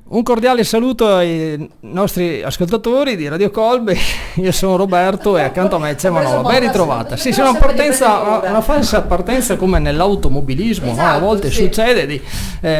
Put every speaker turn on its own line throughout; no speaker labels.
Un cordiale saluto ai nostri ascoltatori di Radio Colbe. Io sono Roberto e accanto a me c'è Manola. Ben ritrovata. Sì, c'è una falsa partenza come nell'automobilismo, no? A volte succede di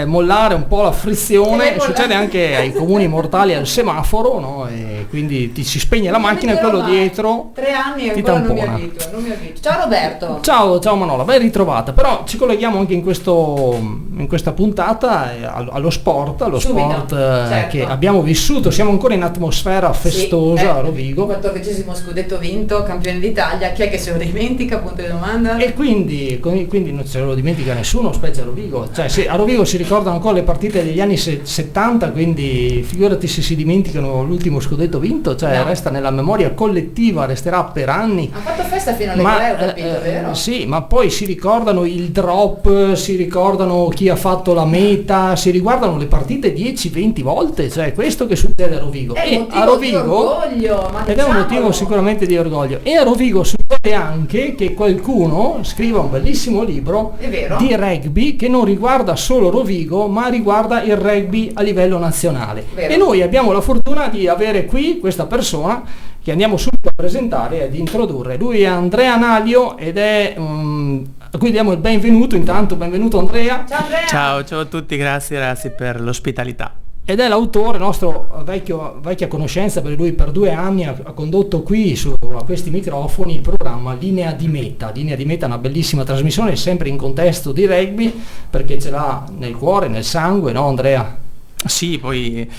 mollare un po' la frizione, succede anche ai comuni mortali al semaforo, no? E quindi ti si spegne la macchina e quello dietro
3 anni e
ti
ancora
tampona.
non mi abituo. Ciao Roberto.
Ciao Manola, ben ritrovata. Però ci colleghiamo anche in questa puntata allo sport,
Certo.
che abbiamo vissuto. Siamo ancora in atmosfera festosa a Rovigo.
14° scudetto vinto, campione d'Italia. Chi è che se lo dimentica? Punto di domanda.
E quindi non se lo dimentica nessuno, specie a Rovigo. Cioè, a Rovigo si ricordano ancora le partite degli anni 70, quindi figurati se si dimenticano l'ultimo scudetto vinto, cioè resta nella memoria collettiva, resterà per anni.
Ha fatto festa fino alle 3, ho capito, vero?
Sì, ma poi si ricordano il drop, si ricordano chi ha fatto la meta, si riguardano le partite 10-20 volte, cioè questo che succede a Rovigo.
È un motivo di orgoglio, ma
ed è un motivo sicuramente di orgoglio. E a Rovigo succede anche che qualcuno scriva un bellissimo libro di rugby che non riguarda solo Rovigo, ma riguarda il rugby a livello nazionale.
Vero.
E noi abbiamo la fortuna di avere qui questa persona che andiamo subito a presentare e ad introdurre. Lui è Andrea Nalio ed è a cui diamo il benvenuto. Intanto benvenuto Andrea.
Ciao Andrea.
Ciao a tutti, grazie per l'ospitalità.
Ed è l'autore, nostro vecchia conoscenza, perché lui per 2 anni ha condotto qui a questi microfoni il programma Linea di Meta. Linea di Meta è una bellissima trasmissione, sempre in contesto di rugby, perché ce l'ha nel cuore, nel sangue, no Andrea?
Sì, poi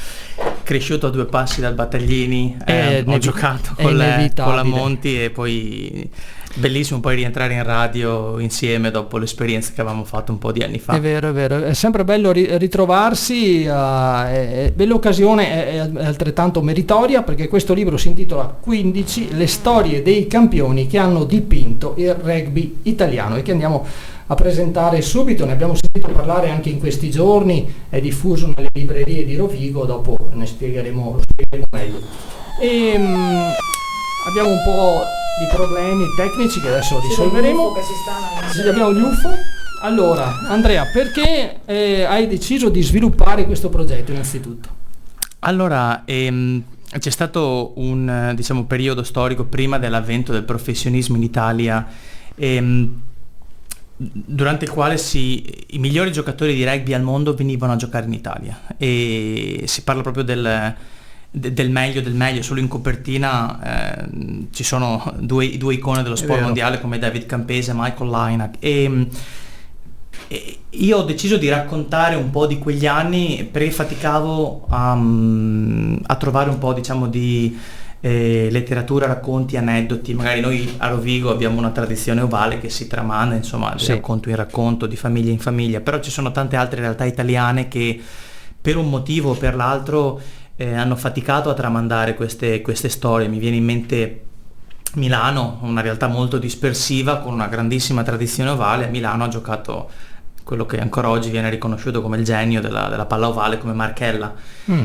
cresciuto a 2 passi dal Battaglini, ho giocato con la Monti e poi bellissimo poi rientrare in radio insieme dopo l'esperienza che avevamo fatto un po' di anni fa.
È vero, è sempre bello ritrovarsi, l'occasione è altrettanto meritoria, perché questo libro si intitola 15 le storie dei campioni che hanno dipinto il rugby italiano e che andiamo a presentare subito. Ne abbiamo sentito parlare anche in questi giorni, è diffuso nelle librerie di Rovigo, dopo lo spiegheremo meglio. Abbiamo un po' di problemi tecnici che adesso risolveremo. Abbiamo gli UFO. Allora, Andrea, perché hai deciso di sviluppare questo progetto innanzitutto?
Allora, c'è stato un periodo storico prima dell'avvento del professionismo in Italia, durante il quale i migliori giocatori di rugby al mondo venivano a giocare in Italia, e si parla proprio del meglio. Solo in copertina ci sono due icone dello sport mondiale come David Campese e Michael Lainac, e io ho deciso di raccontare un po' di quegli anni perché faticavo a trovare un po' di letteratura, racconti, aneddoti. Magari noi a Rovigo abbiamo una tradizione ovale che si tramanda, insomma, di racconto in racconto, di famiglia in famiglia, però ci sono tante altre realtà italiane che per un motivo o per l'altro hanno faticato a tramandare queste storie. Mi viene in mente Milano, una realtà molto dispersiva con una grandissima tradizione ovale. A Milano ha giocato quello che ancora oggi viene riconosciuto come il genio della palla ovale, come Marchella,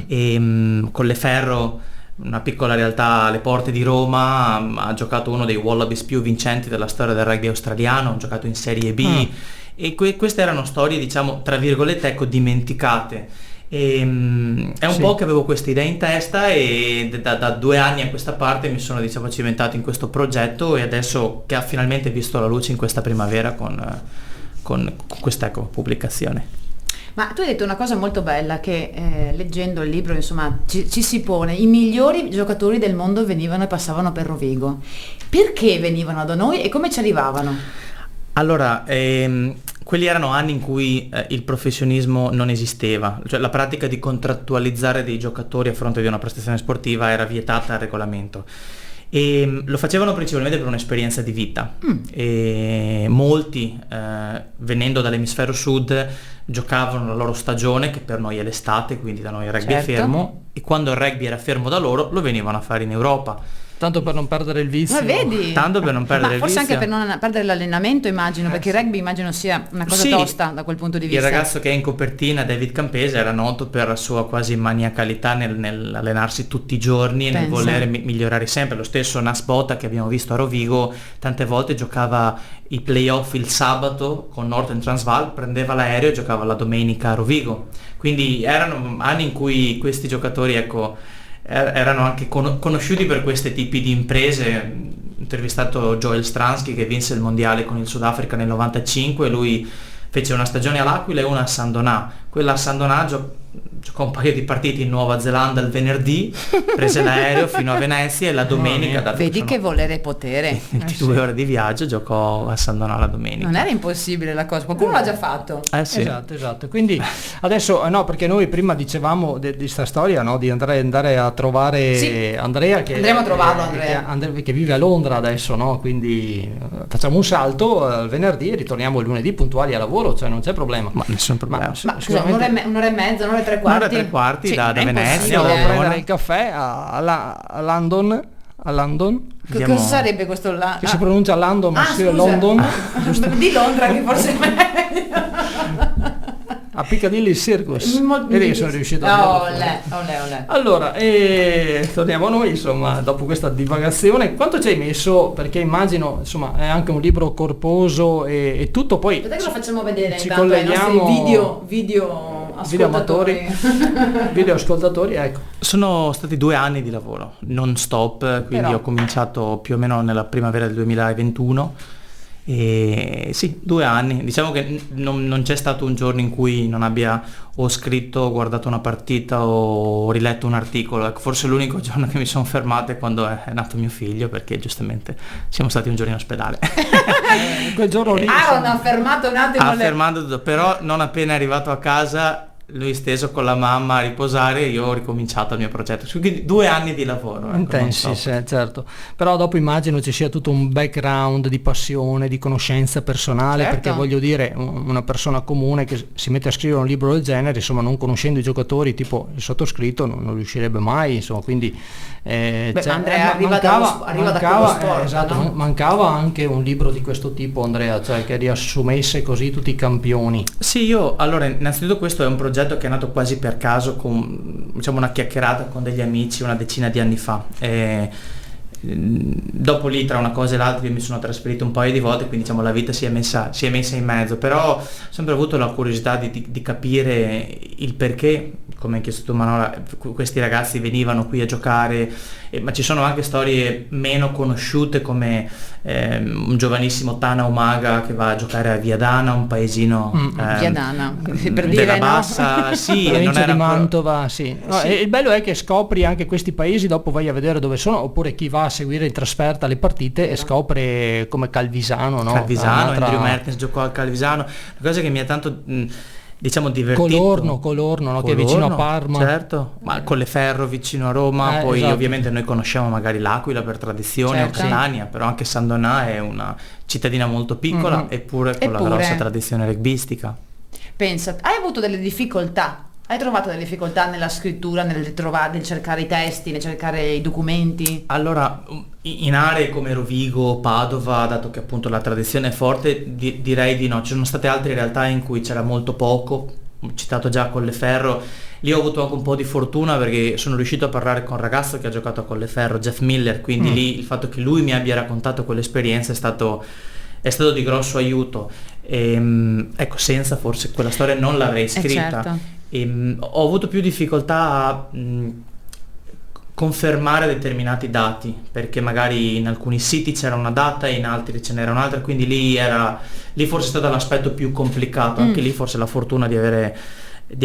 e Colleferro, una piccola realtà alle porte di Roma, ha giocato uno dei Wallabies più vincenti della storia del rugby australiano, ha giocato in Serie B, e queste erano storie, tra virgolette, dimenticate. È un po' che avevo questa idea in testa, e da 2 anni a questa parte mi sono cimentato in questo progetto, e adesso che ha finalmente visto la luce in questa primavera con questa pubblicazione.
Ma tu hai detto una cosa molto bella, che leggendo il libro, insomma, ci si pone: i migliori giocatori del mondo venivano e passavano per Rovigo. Perché venivano da noi e come ci arrivavano?
Allora, quelli erano anni in cui il professionismo non esisteva, cioè la pratica di contrattualizzare dei giocatori a fronte di una prestazione sportiva era vietata al regolamento, e lo facevano principalmente per un'esperienza di vita. E molti, venendo dall'emisfero sud, giocavano la loro stagione, che per noi è l'estate, quindi da noi il rugby è fermo, e quando il rugby era fermo da loro lo venivano a fare in Europa.
Tanto per non perdere il vizio.
Ma vedi?
Tanto per non perdere
Ma
il
forse
vizio.
anche per non perdere l'allenamento, immagino, perché il rugby immagino sia una cosa
Sì,
tosta da quel punto di vista.
il ragazzo che è in copertina, David Campese, era noto per la sua quasi maniacalità nel allenarsi tutti i giorni e nel
Pensa.
voler migliorare sempre. Lo stesso Nas Bota che abbiamo visto a Rovigo, tante volte giocava i playoff il sabato con Northern Transvaal, prendeva l'aereo e giocava la domenica a Rovigo. Quindi erano anni in cui questi giocatori, ecco, erano anche conosciuti per questi tipi di imprese. Ho intervistato Joel Stransky che vinse il mondiale con il Sudafrica nel 95, e lui fece una stagione all'Aquila e una a Sandonà. Quella a Sandonà giocò un paio di partite in Nuova Zelanda il venerdì, prese l'aereo fino a Venezia e la domenica, dato
Vedi
sono
che volere e potere.
22 ore di viaggio, giocò a Sandonà la domenica.
Non era impossibile la cosa, qualcuno l'ha già fatto.
Sì.
Esatto. Quindi adesso no, perché noi prima dicevamo di questa storia, no, di andare a trovare
Sì.
Andrea, che
Andremo a trovarlo, Andrea.
che vive a Londra adesso, no? Quindi facciamo un salto il venerdì e ritorniamo il lunedì puntuali a lavoro, cioè non c'è problema.
Ma nessun problema.
Ma scusa,
sicuramente-
un'ora e mezza, un'ora e tre quarti?
Un'ora e tre quarti
Sì,
da
è
Venezia,
Andiamo a
impossibile.
prendere il caffè a London,
Andiamo-
Cosa sarebbe questo là?
che si pronuncia London, ma si
scusa.
London,
Di Londra che forse è meglio.
a Piccadilly Circus. Vedi che sono riuscito a dirlo fuori.
Olè.
Allora, torniamo a noi, insomma, dopo questa divagazione. Quanto ci hai messo? Perché immagino, insomma, è anche un libro corposo e tutto, poi
Aspetta che lo facciamo vedere
ci
intanto ai nostri
colleghiamo-
video
video amatori,
ascoltatori.
video ascoltatori, ecco.
Sono stati 2 anni di lavoro non stop, quindi
Però-
ho cominciato più o meno nella primavera del 2021 e sì, 2 anni. Diciamo che non c'è stato un giorno in cui non abbia o scritto, o guardato una partita o riletto un articolo. Ecco, forse l'unico giorno che mi sono fermato è quando è nato mio figlio, perché giustamente siamo stati un giorno in ospedale.
Quel giorno lì,
Aaron
insomma,
ha fermato un attimo
Ha fermato tutto, però non appena è arrivato a casa, lui steso con la mamma a riposare, io ho ricominciato il mio progetto. Quindi 2 anni di lavoro. ecco,
intensi,
non so.
sì, certo. Però dopo immagino ci sia tutto un background di passione, di conoscenza personale,
Certo.
perché voglio dire, una persona comune che si mette a scrivere un libro del genere, insomma, non conoscendo i giocatori, tipo il sottoscritto, non riuscirebbe mai, insomma, quindi
Beh, ma Andrea arriva da quello sport,
esatto,
no?
mancava anche un libro di questo tipo, Andrea, cioè che riassumesse così tutti i campioni.
Sì, io allora innanzitutto questo è un progetto che è nato quasi per caso con, diciamo, una chiacchierata con degli amici una decina di anni fa. Dopo lì, tra una cosa e l'altra, io mi sono trasferito un paio di volte, quindi diciamo la vita si è messa in mezzo, però ho sempre avuto la curiosità di capire il perché, come hai chiesto tu Manola, questi ragazzi venivano qui a giocare, ma ci sono anche storie meno conosciute come un giovanissimo Tana Umaga che va a giocare a Viadana, un paesino
Viadana, per
della
dire, no?
Bassa, sì,
Provincia
non era
di
ancora-
Mantova, sì. No,
Sì.
e il bello è che scopri anche questi paesi, dopo vai a vedere dove sono, oppure chi va a seguire in trasferta le partite e scopre come Calvisano, no?
Calvisano,
Un'altra-
Andrew Mertens giocò al Calvisano, la cosa che mi ha tanto diciamo divertito.
Colorno, no? Che è vicino a
Colorno,
Parma.
certo, ma Colleferro vicino a Roma, poi
esatto.
ovviamente noi conosciamo magari l'Aquila per tradizione
Certo.
o Catania, però anche Sandonà è una cittadina molto piccola,
Mhm.
eppure con la
Eppure.
grossa tradizione rugbistica.
Pensa, hai avuto delle difficoltà? Hai trovato delle difficoltà nella scrittura, nel cercare i testi, nel cercare i documenti?
Allora, in aree come Rovigo, Padova, dato che appunto la tradizione è forte, direi di no. Ci sono state altre realtà in cui c'era molto poco, ho citato già Colleferro. Lì ho avuto anche un po' di fortuna perché sono riuscito a parlare con un ragazzo che ha giocato a Colleferro, Jeff Miller, quindi lì il fatto che lui mi abbia raccontato quell'esperienza è stato di grosso aiuto. Ecco, senza forse quella storia non l'avrei scritta.
Certo.
Ho avuto più difficoltà a confermare determinati dati, perché magari in alcuni siti c'era una data e in altri ce n'era un'altra, quindi lì forse è stato l'aspetto più complicato. Anche lì forse la fortuna di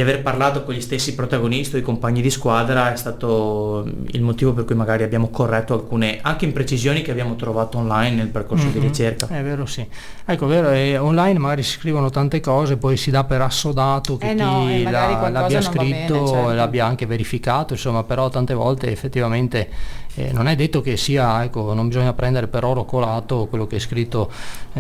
aver parlato con gli stessi protagonisti o i compagni di squadra è stato il motivo per cui magari abbiamo corretto alcune anche imprecisioni che abbiamo trovato online nel percorso di ricerca.
È vero, sì. Ecco, è vero, e online magari si scrivono tante cose, poi si dà per assodato che
no, e
chi
magari qualcosa
l'abbia
non va bene,
scritto
certo.
e l'abbia anche verificato, insomma, però tante volte effettivamente non è detto che sia, ecco, non bisogna prendere per oro colato quello che è scritto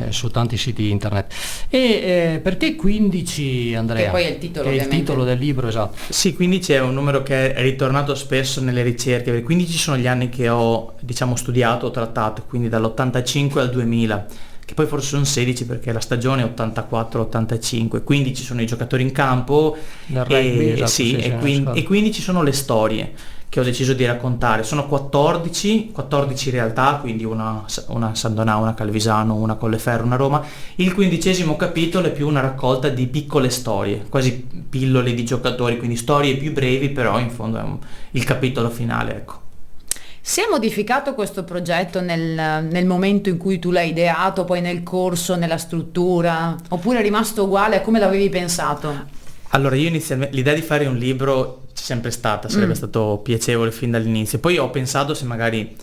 su tanti siti internet. E perché 15, Andrea?
Che poi è il titolo,
Che è il
ovviamente.
titolo del libro, esatto.
Sì, 15 è un numero che è ritornato spesso nelle ricerche, perché 15 sono gli anni che ho, diciamo, studiato, ho trattato, quindi dall'85 al 2000, che poi forse sono 16 perché la stagione è 84-85, 15 sono i giocatori in campo
Del rugby, esatto,
sì, e,
esatto.
e 15 sono le storie che ho deciso di raccontare. Sono 14 in realtà, quindi una San Donà, una Calvisano, una Colleferro, una Roma. Il 15° capitolo è più una raccolta di piccole storie, quasi pillole di giocatori, quindi storie più brevi, però in fondo è il capitolo finale, ecco.
Si è modificato questo progetto nel momento in cui tu l'hai ideato, poi nel corso, nella struttura, oppure è rimasto uguale a come l'avevi pensato?
Allora, io inizialmente l'idea di fare un libro c'è sempre stata, sarebbe stato piacevole fin dall'inizio. Poi ho pensato se magari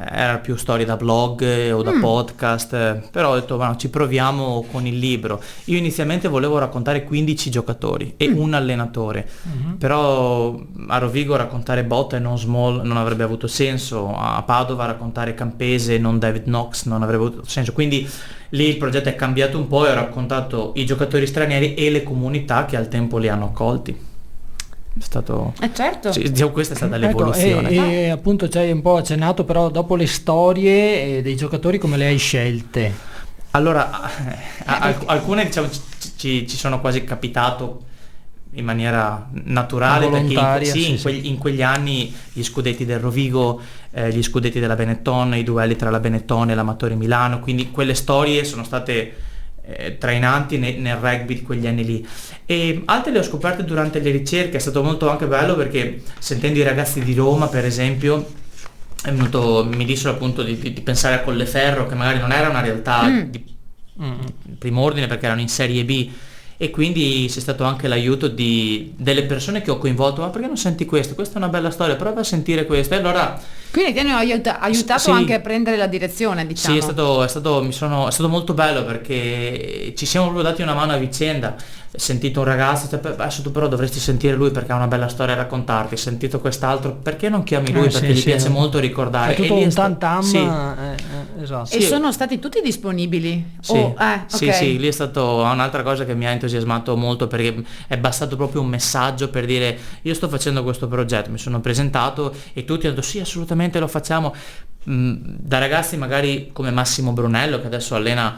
era più storie da blog o da podcast, però ho detto no, ci proviamo con il libro. Io inizialmente volevo raccontare 15 giocatori e un allenatore, però a Rovigo raccontare Botta e non Small non avrebbe avuto senso, a Padova raccontare Campese e non David Knox non avrebbe avuto senso, quindi lì il progetto è cambiato un po' e ho raccontato i giocatori stranieri e le comunità che al tempo li hanno accolti. È stato
Certo.
sì, diciamo, questa è stata l'evoluzione.
Ecco, e appunto ci hai un po' accennato, però dopo le storie dei giocatori come le hai scelte?
Allora, alcune diciamo ci sono quasi capitato in maniera naturale,
volontaria,
perché in quegli anni gli scudetti del Rovigo, gli scudetti della Benetton, i duelli tra la Benetton e l'Amatore Milano, quindi quelle storie sono state trainanti nel rugby di quegli anni lì, e altre le ho scoperte durante le ricerche. È stato molto anche bello perché sentendo i ragazzi di Roma, per esempio, mi dissero appunto di pensare a Colleferro, che magari non era una realtà di prim'ordine perché erano in Serie B, e quindi c'è stato anche l'aiuto delle persone che ho coinvolto. Ma perché non senti questo? Questa è una bella storia, prova a sentire questo. E allora
Quindi ti hanno aiutato
sì,
anche a prendere la direzione, diciamo.
sì, è stato molto bello perché ci siamo proprio dati una mano a vicenda. Ho sentito un ragazzo, adesso tu però dovresti sentire lui perché ha una bella storia da raccontarti. Ho sentito quest'altro, perché non chiami lui? Perché gli piace molto ricordare.
È tutto un tam-tam,
sì.
esatto.
E sono stati tutti disponibili?
Sì,
ok.
sì, lì è stato un'altra cosa che mi ha entusiasmato molto, perché è bastato proprio un messaggio per dire io sto facendo questo progetto, mi sono presentato e tutti hanno detto sì, assolutamente lo facciamo. Da ragazzi magari come Massimo Brunello, che adesso allena,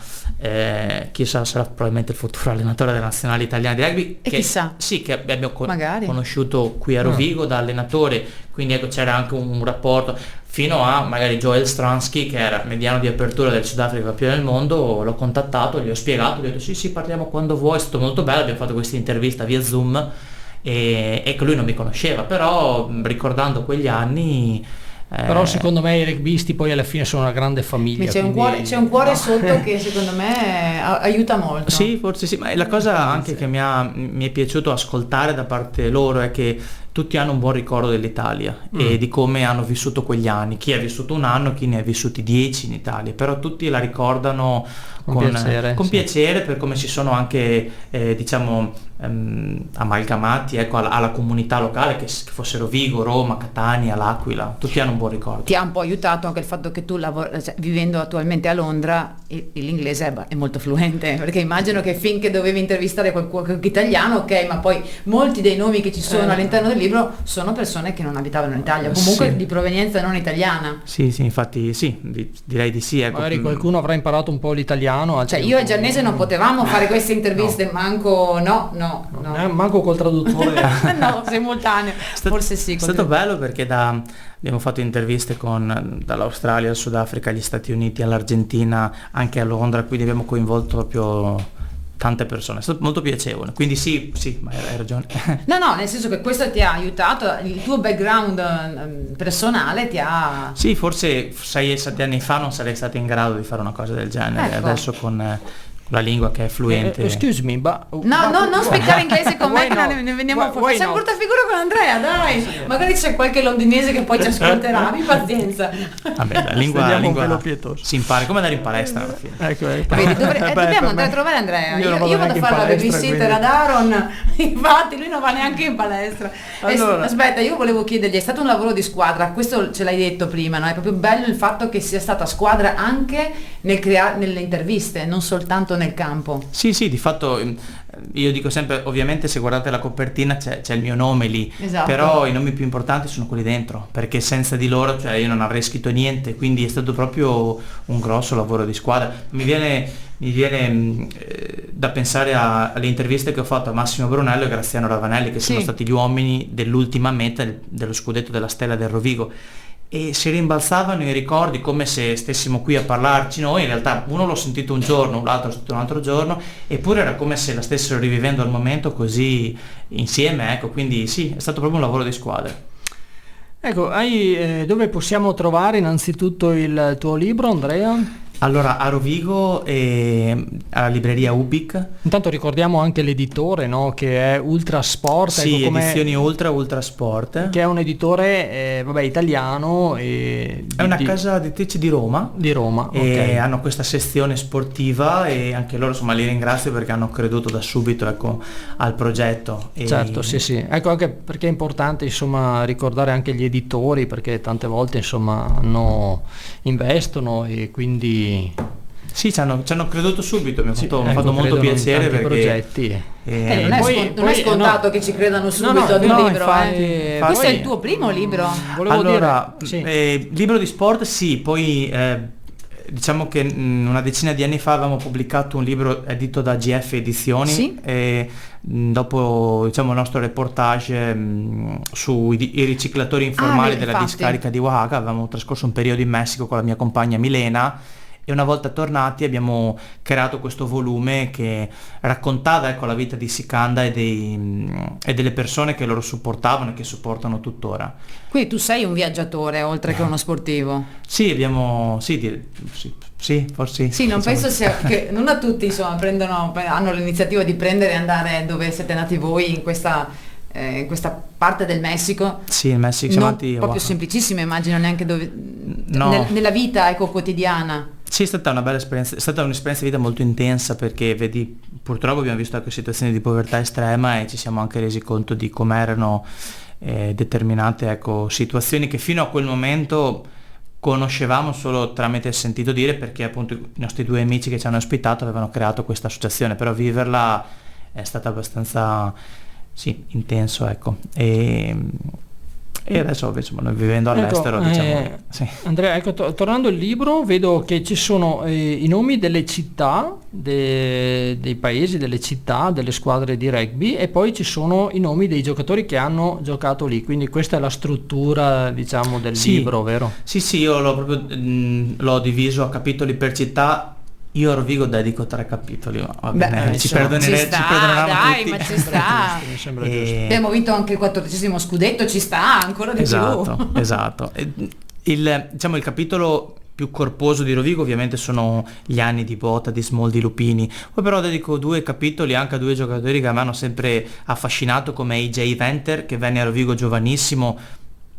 chissà, sarà probabilmente il futuro allenatore della nazionale italiana di rugby,
e chissà,
sì, che abbiamo
magari
conosciuto qui a Rovigo da allenatore, quindi ecco, c'era anche un rapporto, fino a magari Joel Stransky, che era mediano di apertura del Sudafrica campione del mondo. L'ho contattato, gli ho spiegato, gli ho detto sì, parliamo quando vuoi. È stato molto bello, abbiamo fatto questa intervista via Zoom e che lui non mi conosceva, però ricordando quegli anni.
Però secondo me i rugbisti poi alla fine sono una grande famiglia.
C'è un cuore sotto che secondo me aiuta molto.
Sì, forse sì, ma la cosa anche che mi è piaciuto ascoltare da parte loro è che tutti hanno un buon ricordo dell'Italia e di come hanno vissuto quegli anni. Chi ha vissuto un anno, chi ne ha vissuti 10 in Italia, però tutti la ricordano con piacere per come si sono anche amalgamati, ecco, alla comunità locale, che fossero Vigo, Roma, Catania, L'Aquila, tutti hanno un buon ricordo.
Ti ha un po' aiutato anche il fatto che tu vivendo attualmente a Londra l'inglese è molto fluente, perché immagino che finché dovevi intervistare qualche italiano, ok, ma poi molti dei nomi che ci sono all'interno del libro sono persone che non abitavano in Italia, comunque di provenienza non italiana.
Sì, infatti sì, direi di sì, ecco.
Magari qualcuno avrà imparato un po' l'italiano.
Cioè io e Giannese non potevamo fare queste interviste, manco
manco col traduttore.
no, simultaneo. Forse sì.
È stato bello perché abbiamo fatto interviste dall'Australia al Sudafrica agli Stati Uniti all'Argentina, anche a Londra, quindi abbiamo coinvolto proprio tante persone. È stato molto piacevole, quindi sì, ma hai ragione.
No, nel senso che questo ti ha aiutato, il tuo background personale ti ha...
Sì, forse 6-7 anni fa non sarei stato in grado di fare una cosa del genere,
ecco.
Adesso con la lingua che è fluente.
Excuse me,
non spiegare inglese con me, ne veniamo fuori. Facciamo brutta figura con Andrea, dai. Magari c'è qualche londinese che poi ci ascolterà, abbi pazienza.
Vabbè, la lingua si impara, come andare in palestra alla fine.
Ecco,
vedi, dobbiamo andare a trovare Andrea. Io vado a fare la babysitter ad Aaron, infatti lui non va neanche in palestra. Allora. Aspetta, io volevo chiedergli, è stato un lavoro di squadra, questo ce l'hai detto prima, no? È proprio bello il fatto che sia stata squadra anche nelle interviste, non soltanto nel campo.
Sì, di fatto io dico sempre, ovviamente se guardate la copertina c'è il mio nome lì,
Esatto.
però i nomi più importanti sono quelli dentro, perché senza di loro, cioè, io non avrei scritto niente, quindi è stato proprio un grosso lavoro di squadra. Mi viene da pensare alle interviste che ho fatto a Massimo Brunello e Graziano Ravanelli, che sono
Sì.
stati gli uomini dell'ultima meta dello scudetto della Stella del Rovigo, e si rimbalzavano i ricordi come se stessimo qui a parlarci noi. In realtà uno l'ho sentito un giorno, l'altro l'ho sentito un altro giorno, eppure era come se la stessero rivivendo al momento così insieme, ecco. Quindi sì, è stato proprio un lavoro di squadra.
Ecco, dove possiamo trovare innanzitutto il tuo libro, Andrea?
Allora, a Rovigo e alla libreria Ubic.
Intanto ricordiamo anche l'editore, no? Che è Ultrasport.
Sì,
ecco,
edizioni Ultrasport.
Che è un editore italiano.
È una casa editrice di Roma.
Di Roma,
e
okay.
Hanno questa sezione sportiva e anche loro, insomma, li ringrazio perché hanno creduto da subito, ecco, al progetto.
Certo, sì. Ecco, anche perché è importante, insomma, ricordare anche gli editori, perché tante volte, insomma, investono e quindi...
Sì, ci hanno creduto subito, mi ha fatto molto
credono in
piacere
tanti
perché
progetti.
Non è scontato che ci credano subito ad un libro.
Infatti,
Questo è il tuo primo libro?
Allora,
sì.
Libro di sport, sì, poi diciamo che una decina di anni fa avevamo pubblicato un libro edito da GF Edizioni,
sì?
E dopo, diciamo, il nostro reportage sui riciclatori informali della discarica di Oaxaca, avevamo trascorso un periodo in Messico con la mia compagna Milena, e una volta tornati abbiamo creato questo volume che raccontava, ecco, la vita di Sicanda e delle persone che loro supportavano e che supportano tuttora.
Quindi tu sei un viaggiatore oltre che uno sportivo?
Sì, abbiamo... Sì, forse.
Sì, non penso che non a tutti, insomma, hanno l'iniziativa di prendere e andare dove siete nati voi, in questa parte del Messico.
Sì, il Messico siamo andati
proprio semplicissima, immagino, neanche dove nella vita, ecco, quotidiana.
Sì, è stata una bella esperienza, è stata un'esperienza di vita molto intensa, perché vedi, purtroppo abbiamo visto anche situazioni di povertà estrema e ci siamo anche resi conto di come erano determinate, ecco, situazioni che fino a quel momento conoscevamo solo tramite il sentito dire, perché appunto i nostri due amici che ci hanno ospitato avevano creato questa associazione, però viverla è stata abbastanza, sì, intenso, ecco. E adesso, insomma, noi vivendo all'estero, diciamo, sì.
Andrea, ecco, tornando al libro, vedo che ci sono i nomi delle città, dei paesi, delle città, delle squadre di rugby, e poi ci sono i nomi dei giocatori che hanno giocato lì, quindi questa è la struttura, diciamo, del libro, vero?
Sì, io l'ho diviso a capitoli per città. Io a Rovigo dedico 3 capitoli, va bene, ci perdoneranno
dai,
tutti.
ma ci sta.
Mi sembra giusto.
Abbiamo vinto anche il 14° scudetto, ci sta ancora di più.
Esatto. Diciamo, il capitolo più corposo di Rovigo ovviamente sono gli anni di Bota, di Small, di Lupini. Poi però dedico 2 capitoli anche a 2 giocatori che mi hanno sempre affascinato, come AJ Venter, che venne a Rovigo giovanissimo.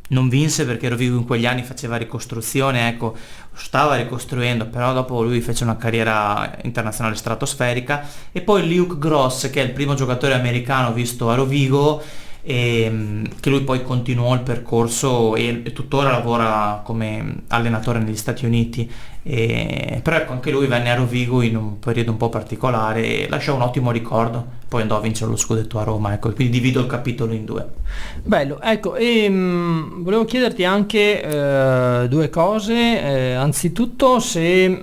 Non vinse perché Rovigo in quegli anni faceva ricostruzione, ecco, stava ricostruendo, però dopo lui fece una carriera internazionale stratosferica. E poi Luke Gross, che è il primo giocatore americano visto a Rovigo, e che lui poi continuò il percorso e tuttora lavora come allenatore negli Stati Uniti. Però ecco, anche lui venne a Rovigo in un periodo un po' particolare e lasciò un ottimo ricordo, poi andò a vincere lo scudetto a Roma, ecco, quindi divido il capitolo in 2.
Bello, ecco, volevo chiederti anche 2 cose, anzitutto se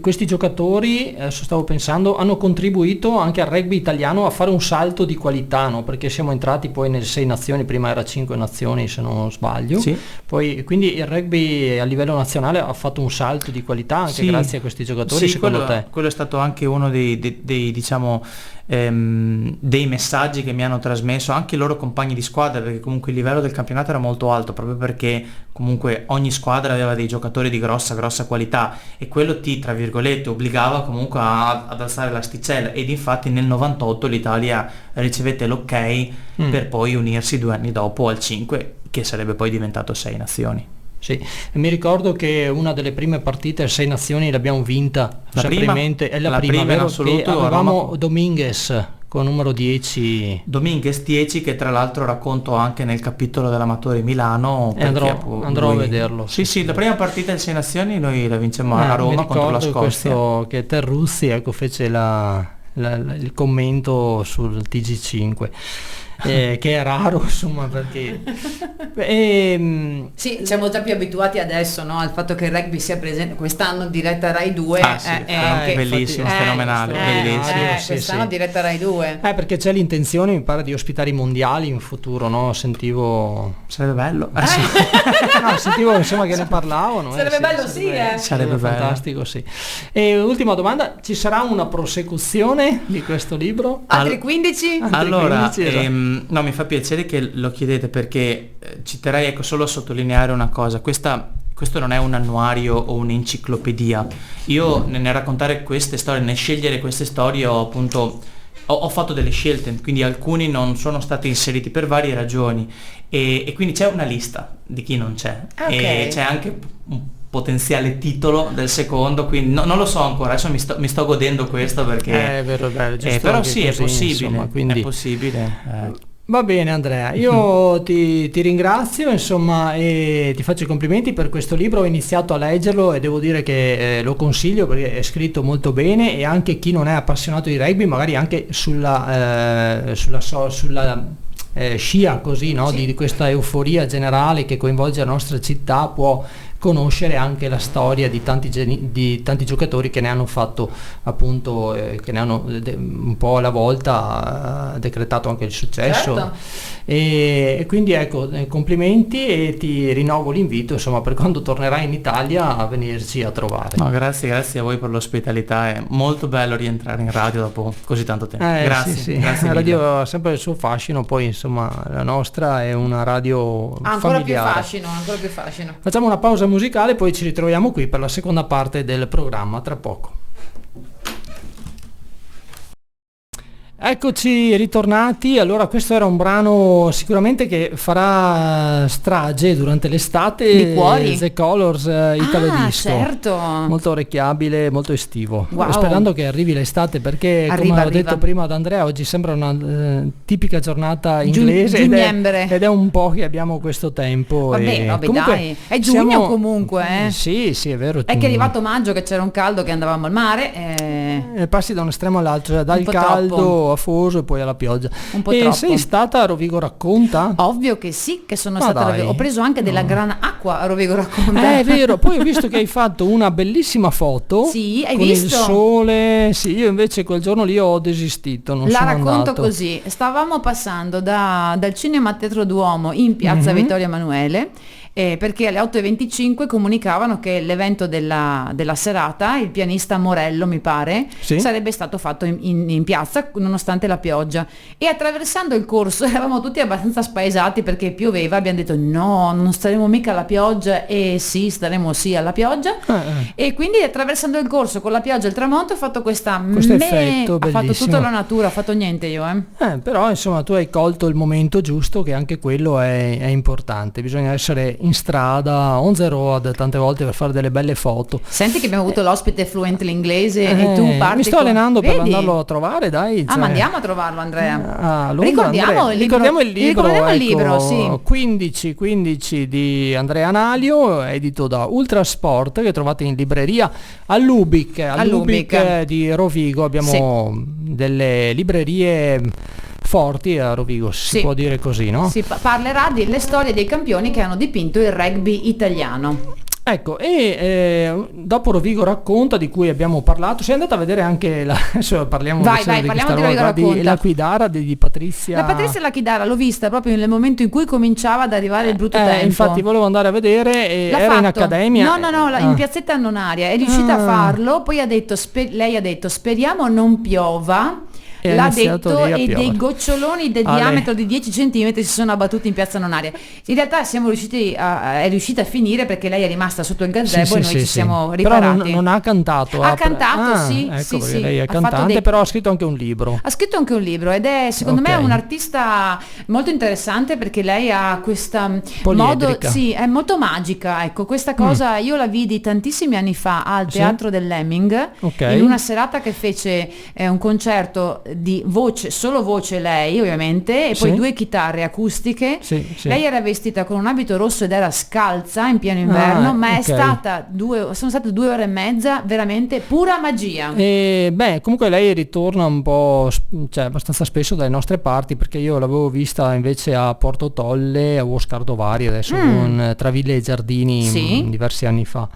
questi giocatori, adesso stavo pensando, hanno contribuito anche al rugby italiano a fare un salto di qualità, no? Perché siamo entrati poi nelle 6 nazioni, prima era 5 nazioni se non sbaglio,
sì.
Poi quindi il rugby a livello nazionale ha fatto un salto di qualità anche grazie a questi giocatori, secondo te?
Quello è stato anche uno dei diciamo dei messaggi che mi hanno trasmesso anche i loro compagni di squadra, perché comunque il livello del campionato era molto alto, proprio perché comunque ogni squadra aveva dei giocatori di grossa qualità, e quello ti, tra virgolette, obbligava comunque ad alzare l'asticella, ed infatti nel 98 l'Italia ricevette l'ok per poi unirsi 2 anni dopo al 5, che sarebbe poi diventato 6 nazioni.
Sì, mi ricordo che una delle prime partite a 6 nazioni l'abbiamo vinta,
La prima in
vero?
assoluto,
Che avevamo Dominguez con numero 10.
Dominguez 10, che tra l'altro racconto anche nel capitolo dell'Amatori Milano.
E andrò a vederlo.
Sì, la prima partita del Sei Nazioni noi la vincemmo a Roma contro la Scozia.
Che Terruzzi, ecco, fece il commento sul TG5. Che è raro, insomma, perché
sì, siamo già più abituati adesso, no, al fatto che il rugby sia presente quest'anno in diretta Rai 2.
Bellissimo, fenomenale, bellissimo.
Quest'anno diretta Rai 2.
Perché c'è l'intenzione, mi pare, di ospitare i mondiali in futuro, no?
Sarebbe bello.
No, sentivo insomma che ne parlavano.
Sarebbe bello,
sarebbe
fantastico, sì. E ultima domanda, ci sarà una prosecuzione di questo libro?
Altri 15?
Allora, no, mi fa piacere che lo chiedete, perché ci terrei, ecco, solo a sottolineare una cosa. Questo non è un annuario o un'enciclopedia. Io nel raccontare queste storie, nel scegliere queste storie, ho fatto delle scelte, quindi alcuni non sono stati inseriti per varie ragioni e quindi c'è una lista di chi non c'è, e c'è anche un potenziale titolo del secondo, quindi non lo so ancora, adesso mi sto godendo questo, perché
è vero,
però sì,
così,
è possibile,
insomma, quindi
è possibile.
Va bene Andrea, io ti ringrazio, insomma, e ti faccio i complimenti per questo libro. Ho iniziato a leggerlo e devo dire che lo consiglio, perché è scritto molto bene, e anche chi non è appassionato di rugby, magari anche sulla scia così, no? Sì. Di questa euforia generale che coinvolge la nostra città, può conoscere anche la storia di tanti giocatori che ne hanno fatto, appunto, che ne hanno un po' alla volta decretato anche il successo.
Certo.
E quindi ecco, complimenti, e ti rinnovo l'invito, insomma, per quando tornerai in Italia a venirci a trovare.
No, grazie a voi per l'ospitalità, è molto bello rientrare in radio dopo così tanto tempo. Grazie.
Sì.
Grazie
la radio ha sempre il suo fascino, poi insomma la nostra è una radio
ancora
familiare.
Ancora più fascino.
Facciamo una pausa musicale, poi ci ritroviamo qui per la seconda parte del programma tra poco. Eccoci ritornati. Allora, questo era un brano sicuramente che farà strage durante l'estate.
Di cuori?
The Colors, Italo Disco.
Certo.
Molto orecchiabile, molto estivo.
Wow.
Sperando che arrivi l'estate, perché come ho detto prima ad Andrea, oggi sembra una tipica giornata inglese ed è un po' che abbiamo questo tempo.
Vabbè, dai, è giugno comunque.
Sì, è vero.
È che è arrivato maggio, che c'era un caldo, che andavamo al mare.
Passi da un estremo all'altro, dal caldo
troppo
afoso e poi alla pioggia.
Un po'
e
troppo.
Sei stata a Rovigo Racconta?
Ovvio che sì, che sono stata. Ho preso anche della gran acqua a Rovigo Racconta.
È vero. Poi ho visto che hai fatto una bellissima foto.
Sì, hai
con
visto?
Il sole. Sì, io invece quel giorno lì ho desistito. Non
la
sono
racconto
andato.
Così. Stavamo passando dal Cinema Teatro Duomo in piazza Vittorio Emanuele. Perché alle 8:25 comunicavano che l'evento della serata, il pianista Morello mi pare,
sì,
sarebbe stato fatto in piazza nonostante la pioggia, e attraversando il corso eravamo tutti abbastanza spaesati perché pioveva. Abbiamo detto no, non staremo mica alla pioggia, e sì, staremo sì alla pioggia. E quindi attraversando il corso con la pioggia e il tramonto ho fatto questo effetto bellissimo. Ha fatto tutta la natura, ho fatto niente io.
Però insomma tu hai colto il momento giusto, che anche quello è importante. Bisogna essere in strada, on the road, tante volte, per fare delle belle foto.
Senti che abbiamo avuto l'ospite fluente l'inglese e tu parti.
Mi sto allenando per andarlo a trovare, dai.
Ma andiamo a trovarlo, Andrea.
Ricordiamo il libro,
sì.
15 di Andrea Analio, edito da Ultrasport, che trovate in libreria a Lubic di Rovigo. Abbiamo delle librerie forti a Rovigo, si può dire così, no?
Si parlerà delle storie dei campioni che hanno dipinto il rugby italiano.
Ecco, e dopo Rovigo Racconta, di cui abbiamo parlato, sei andata a vedere anche adesso parliamo
di Rovigo Racconta.
L'Aquidara di Patrizia.
La Patrizia l'Aquidara l'ho vista proprio nel momento in cui cominciava ad arrivare il brutto tempo.
Infatti volevo andare a vedere, era in accademia.
No, in piazzetta Annonaria, è riuscita a farlo, poi lei ha detto speriamo non piova. L'ha detto, e dei goccioloni del diametro di 10 cm si sono abbattuti in piazza Annonaria. In realtà è riuscita a finire perché lei è rimasta sotto il gazebo, e noi ci siamo riparati.
Però non ha cantato.
Ha cantato,
ecco, sì. Lei è cantante, però ha scritto anche un libro.
Ed è secondo me un artista molto interessante, perché lei ha questa modo, è molto magica, ecco, questa cosa io la vidi tantissimi anni fa al Teatro del Lemming, in una serata che fece un concerto di voce, solo voce lei ovviamente, e poi
Sì.
2 chitarre acustiche.
Sì, sì.
Lei era vestita con un abito rosso ed era scalza in pieno inverno, ma
ok.
sono state 2 ore e mezza veramente pura magia.
E beh, comunque lei ritorna un po', cioè abbastanza spesso dalle nostre parti, perché io l'avevo vista invece a Porto Tolle o Scardovari adesso tra Ville e Giardini
Sì.
diversi anni fa.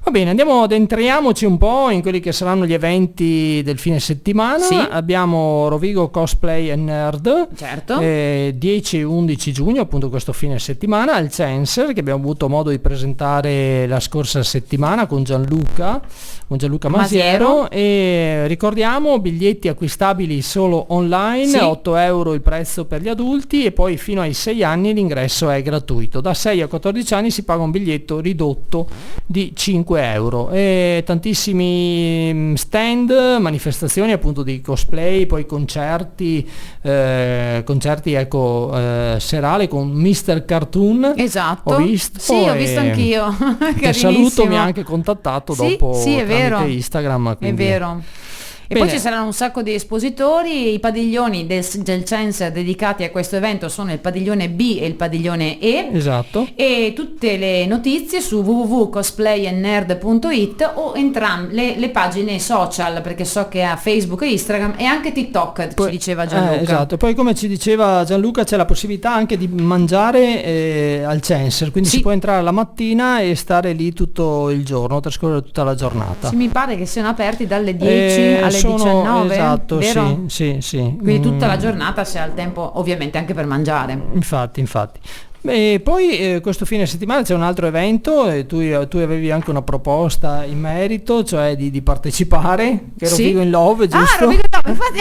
Va bene, addentriamoci un po' in quelli che saranno gli eventi del fine settimana.
Sì.
Abbiamo Rovigo Cosplay and Nerd,
Certo.
10 e 11 giugno, appunto questo fine settimana, al Censer, che abbiamo avuto modo di presentare la scorsa settimana con Gianluca Masiero. E ricordiamo, biglietti acquistabili solo online,
Sì.
8 euro il prezzo per gli adulti, e poi fino ai 6 anni l'ingresso è gratuito. Da 6 a 14 anni si paga un biglietto ridotto di 5 euro, e tantissimi stand, manifestazioni appunto di cosplay, poi concerti serali con Mr. Cartoon.
Esatto.
Ho visto,
Sì, ho visto
e
anch'io.
che saluto,
Carinissimo.
mi ha anche contattato
Sì,
dopo
sì, è
tramite
vero.
Instagram,
È
quindi-
vero. E
Bene.
poi ci saranno un sacco di espositori, i padiglioni del Censer dedicati a questo evento sono il padiglione B e il padiglione E.
Esatto.
E tutte le notizie su www.cosplayandnerd.it o entrambe le pagine social, perché so che ha Facebook e Instagram e anche TikTok, ci diceva Gianluca.
Esatto, poi come ci diceva Gianluca c'è la possibilità anche di mangiare al Censer, quindi
Sì.
si può entrare la mattina e stare lì tutto il giorno, trascorrere tutta la giornata.
Sì, mi pare che siano aperti dalle 10 alle 19,
esatto,
vero?
sì.
Quindi tutta la giornata si ha il tempo ovviamente anche per mangiare.
Infatti. E poi questo fine settimana c'è un altro evento, e tu avevi anche una proposta in merito, cioè di partecipare, che ero
Sì.
Rovigo in Love, giusto?
Ah, Rovigo in Love, infatti.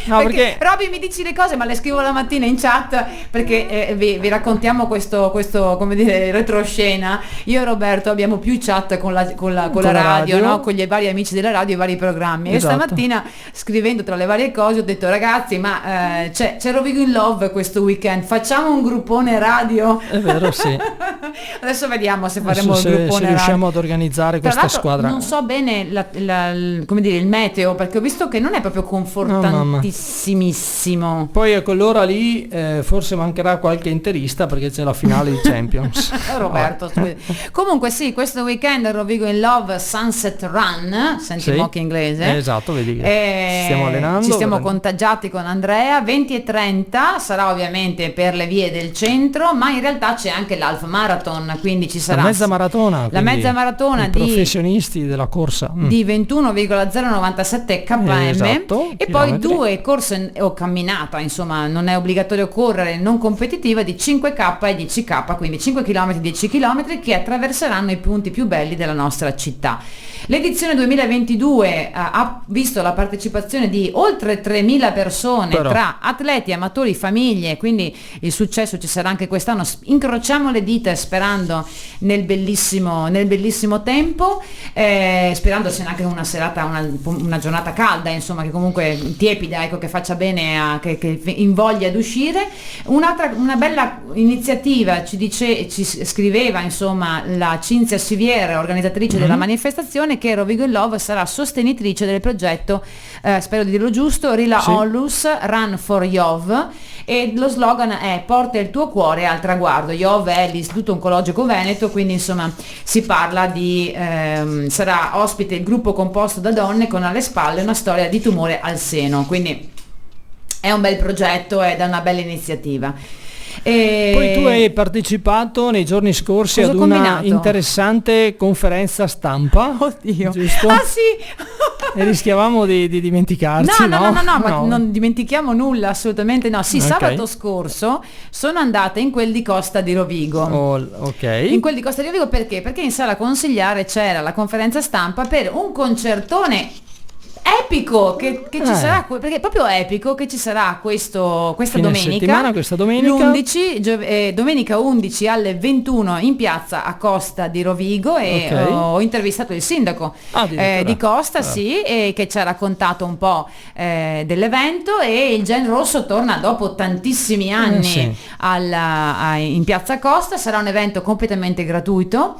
No, perché-
Roby mi dici le cose, ma le scrivo la mattina in chat, perché vi raccontiamo questo come dire retroscena. Io e Roberto abbiamo più chat con la radio, no? Con gli vari amici della radio e i vari programmi.
Esatto.
E stamattina, scrivendo tra le varie cose, ho detto ragazzi, ma c'è Rovigo in Love questo weekend, facciamo un gruppone radio.
È vero, sì.
Adesso vediamo se faremo
Adesso
il
se
gruppone
riusciamo
radio.
ad organizzare
Tra
questa
l'altro
squadra.
non so bene come dire, il meteo, perché ho visto che non è proprio confortantissimissimo.
Poi a quell'ora lì forse mancherà qualche interista, perché c'è la finale di Champions.
Roberto, scusi. Comunque sì, questo weekend Rovigo in Love Sunset Run, senti
Sì.
mo' che inglese.
Esatto, vedi che ci stiamo allenando.
Ci stiamo
veramente.
contagiati con Andrea. 20:30 sarà ovviamente per le vie del centro, ma in realtà c'è anche l'Half Marathon, quindi ci sarà
La mezza maratona.
la
quindi
mezza maratona
i
di
professionisti della corsa.
di 21,097 km
Esatto,
e poi
chilometri.
2 corse o camminata, insomma non è obbligatorio correre, non competitiva, di 5K e 10K, quindi 5 km e 10 km che attraverseranno i punti più belli della nostra città. L'edizione 2022 ha visto la partecipazione di oltre 3.000 persone,
Però.
tra atleti, amatori, famiglie, quindi il successo ci sarà anche quest'anno. Incrociamo le dita sperando nel bellissimo tempo, sperando sia anche una serata, una giornata calda, insomma, che comunque tiepida, ecco, che faccia bene, che invoglia ad uscire. Una bella iniziativa ci scriveva, insomma, la Cinzia Siviere, organizzatrice della manifestazione, che Rovigo in Love sarà sostenitrice del progetto, spero di dirlo giusto, Rila
Sì.
Onlus Run for Jov, e lo slogan è porta il tuo cuore al traguardo. Jov è l'Istituto Oncologico Veneto, quindi insomma si parla di sarà ospite il gruppo composto da donne con alle spalle una storia di tumore al seno, quindi è un bel progetto ed è una bella iniziativa.
Poi tu hai partecipato nei giorni scorsi
Cosa
ad
ho
una
combinato?
interessante conferenza stampa.
Oddio.
Giusto?
Ah sì!
E rischiavamo di dimenticarci,
No, ma
No.
non dimentichiamo nulla, assolutamente no. Sì,
Ok.
sabato scorso sono andata in quel di Costa di Rovigo.
Oh, ok.
In quel di Costa di Rovigo perché? Perché in sala consigliare c'era la conferenza stampa per un concertone epico che ci sarà, perché è proprio epico che ci sarà questa
Fine
domenica,
settimana, questa domenica.
l'11 domenica 11 alle 21 in piazza a Costa di Rovigo, e
Ok.
ho intervistato il sindaco
Addirittura.
di Costa, sì, e che ci ha raccontato un po' dell'evento, e il Gen Rosso torna dopo tantissimi anni
Sì.
in piazza Costa. Sarà un evento completamente gratuito,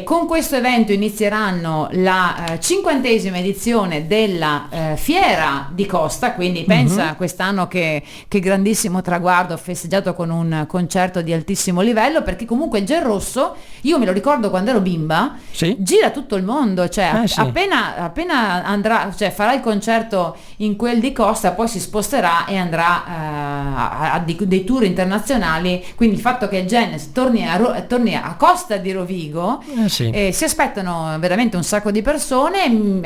con questo evento inizieranno la 50esima edizione del della fiera di Costa, quindi pensa quest'anno che grandissimo traguardo, festeggiato con un concerto di altissimo livello, perché comunque il Gel Rosso, io me lo ricordo quando ero bimba, gira tutto il mondo, cioè appena andrà, cioè farà il concerto in quel di Costa, poi si sposterà e andrà a dei tour internazionali, quindi il fatto che il Genes torni a Costa di Rovigo, si aspettano veramente un sacco di persone,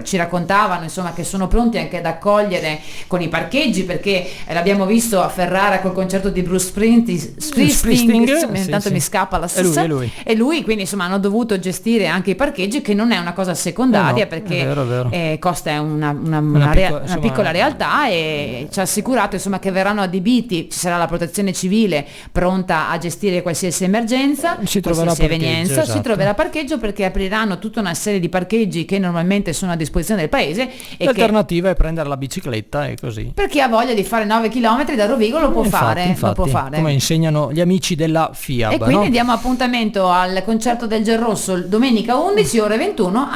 ci raccontavano insomma che sono pronti anche ad accogliere con i parcheggi, perché l'abbiamo visto a Ferrara col concerto di Bruce Springsteen, intanto mi scappa la stessa, e lui, quindi insomma hanno dovuto gestire anche i parcheggi, che non è una cosa secondaria, perché vero. Costa è una piccola realtà, e ci ha assicurato insomma che verranno adibiti, ci sarà la protezione civile pronta a gestire qualsiasi emergenza,
si troverà
evenienza, si troverà parcheggio, perché apriranno tutta una serie di parcheggi che normalmente sono a disposizione del paese, e
l'alternativa è prendere la bicicletta, e così
per chi ha voglia di fare 9 km da Rovigo lo può fare,
come insegnano gli amici della FIAB,
e quindi diamo appuntamento al concerto del Gel Rosso domenica 11 ore 21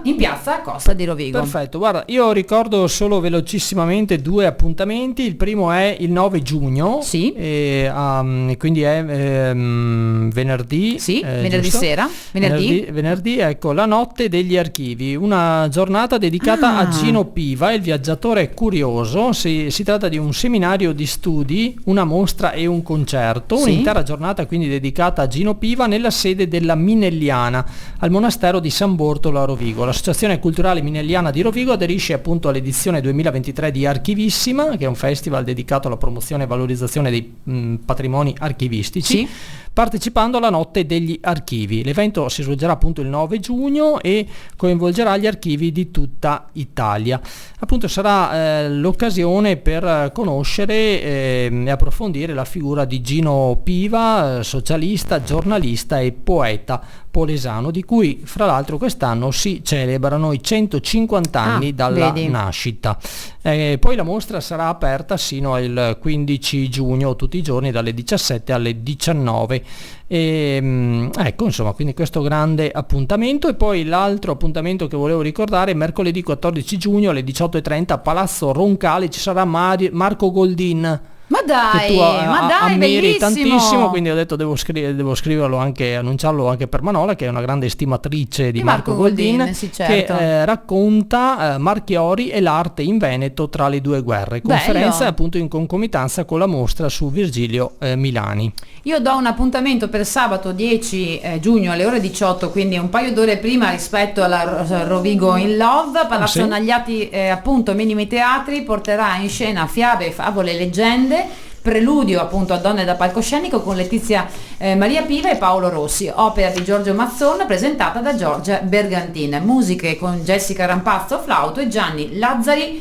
in piazza Costa di Rovigo.
Perfetto, guarda, io ricordo solo velocissimamente 2 appuntamenti. Il primo è il 9 giugno, quindi è venerdì,
venerdì sera,
venerdì, ecco, la notte degli archivi, una giornata dedicata a Gino Piva, il viaggiatore curioso. Si tratta di un seminario di studi, una mostra e un concerto, un'intera giornata quindi dedicata a Gino Piva nella sede della Minelliana al monastero di San Bortolo a Rovigo. L'associazione culturale Minelliana di Rovigo aderisce appunto all'edizione 2023 di Archivissima, che è un festival dedicato alla promozione e valorizzazione dei patrimoni archivistici, partecipando alla notte degli archivi. L'evento si svolgerà appunto il 9 giugno e coinvolgerà gli archivi di tutta Italia. Appunto sarà l'occasione per conoscere e approfondire la figura di Gino Piva, socialista, giornalista e poeta polesano, di cui fra l'altro quest'anno si celebrano i 150 anni dalla nascita. Poi la mostra sarà aperta sino al 15 giugno, tutti i giorni dalle 17 alle 19. Ecco, insomma, quindi questo grande appuntamento. E poi l'altro appuntamento che volevo ricordare: mercoledì 14 giugno alle 18:30 a Palazzo Roncalli ci sarà Marco Goldin,
ma dai,
che tu ammiri
bellissimo,
tantissimo, quindi ho detto devo scriverlo anche, annunciarlo anche per Manola, che è una grande estimatrice di Marco Goldin, che racconta Marchiori e l'arte in Veneto tra le due guerre. Conferenza appunto in concomitanza con la mostra su Virgilio Milani.
Io do un appuntamento per sabato 10 giugno alle ore 18, quindi un paio d'ore prima rispetto alla Rovigo in Love. Palazzo Nagliati, appunto Minimi Teatri, porterà in scena fiabe, favole e leggende, preludio appunto a Donne da palcoscenico con Letizia Maria Piva e Paolo Rossi, opera di Giorgio Mazzon presentata da Giorgia Bergantin, musiche con Jessica Rampazzo flauto e Gianni Lazzari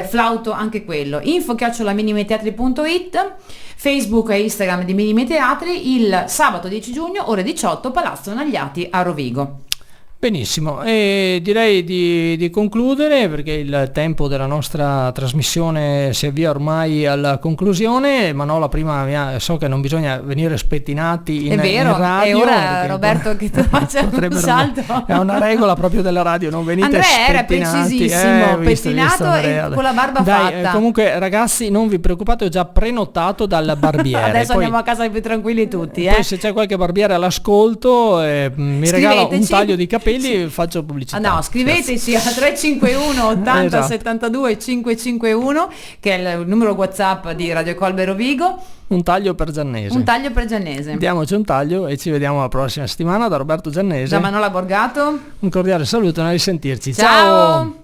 flauto anche quello. info@minimiteatri.it, Facebook e Instagram di Minimi Teatri. Il sabato 10 giugno ore 18 Palazzo Nagliati a Rovigo.
Benissimo, e direi di concludere, perché il tempo della nostra trasmissione si avvia ormai alla conclusione. Manola, prima so che non bisogna venire spettinati in radio.
È ora, Roberto, che tu faccia un salto.
È una regola proprio della radio, non venite
Andrea
spettinati.
Era precisissimo, pettinato e con la barba fatta.
Comunque ragazzi, non vi preoccupate, ho già prenotato dal barbiere.
Adesso andiamo a casa più tranquilli tutti.
Poi se c'è qualche barbiere all'ascolto, mi regala un taglio di capelli, faccio pubblicità.
No, scriveteci a 351 80 72 551, che è il numero WhatsApp di Radio Colbe Rovigo.
Un taglio per Giannese. Diamoci un taglio e ci vediamo la prossima settimana. Da Roberto Giannese,
da Manola Borgato,
un cordiale saluto e a risentirci.
Ciao.